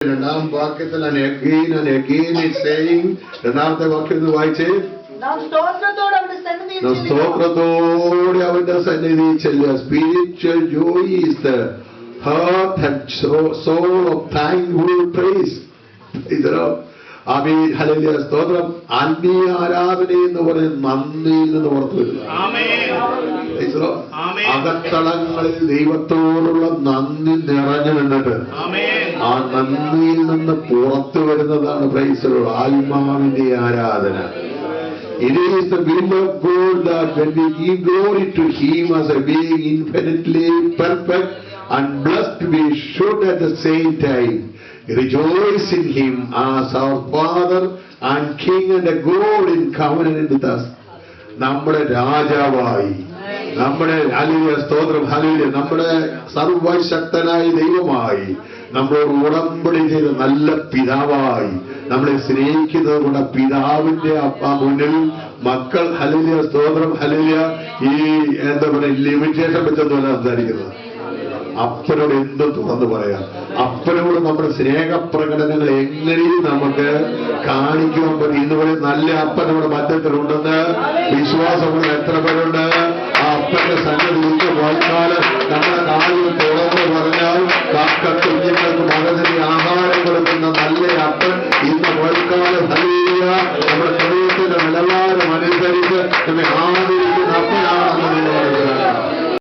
രണ്ടാം വാക്യത്തിൽ again is saying, രണ്ടാമത്തെ വാക്യം വായിച്ചേ, സ്തോത്രത്തോടെ അവന്റെ സന്നിധി ചെല്ലുക. Spiritual joy is the heart and soul of thankful praise. Amen, hallelujah, സ്തോത്രം. ആത്മീയ ആരാധന എന്ന് പറയുന്നത് നന്ദിയിൽ നിന്ന് പുറത്തു വരുന്നത്. അകത്തളങ്ങളിൽ ദൈവത്തോടുള്ള നന്ദി നിറഞ്ഞു നിന്നിട്ട് ആ നന്ദിയിൽ നിന്ന് പുറത്തു വരുന്നതാണ് പ്രൈസ് ആത്മാവിന്റെ ആരാധന. It is the will of God that when we give glory to Him as a being infinitely perfect and blessed, we should at the same time rejoice in Him as our Father and King and a God in covenant with us. നമ്മുടെ രാജാവായി, നമ്മുടെ hallelujah, സ്തോത്രം, hallelujah, നമ്മുടെ സർവശക്തനായ ദൈവമായി, നമ്മളോട് ഉടമ്പടി ചെയ്ത നല്ല പിതാവായി, നമ്മളെ സ്നേഹിക്കുന്നത് കൊണ്ട് പിതാവിന്റെ മുന്നിൽ മക്കൾ, ഹല്ലേലൂയ, സ്തോത്രം, ഹല്ലേലൂയ, ഈ എന്താ പറയുക, ലിമിറ്റേഷൻ വെച്ചതുപോലെ സംസാരിക്കുന്നത്. അപ്പനോട് എന്ത് തുറന്നു പറയാം? അപ്പനോട് നമ്മുടെ സ്നേഹപ്രകടനങ്ങൾ എങ്ങനെയും നമുക്ക് കാണിക്കുവാൻ പറ്റും. ഇന്നുപോലെ നല്ല അപ്പൻ നമ്മുടെ മധ്യത്തിലുണ്ടെന്ന് വിശ്വാസമുള്ള എത്ര പേരുണ്ട്? ആ അപ്പന്റെ സന്നിധിയിൽ വായിച്ചാൽ നമ്മുടെ കാലിൽ തുറന്നു പറഞ്ഞാൽ കാക്ക കുഞ്ഞുങ്ങൾക്ക് മകനെ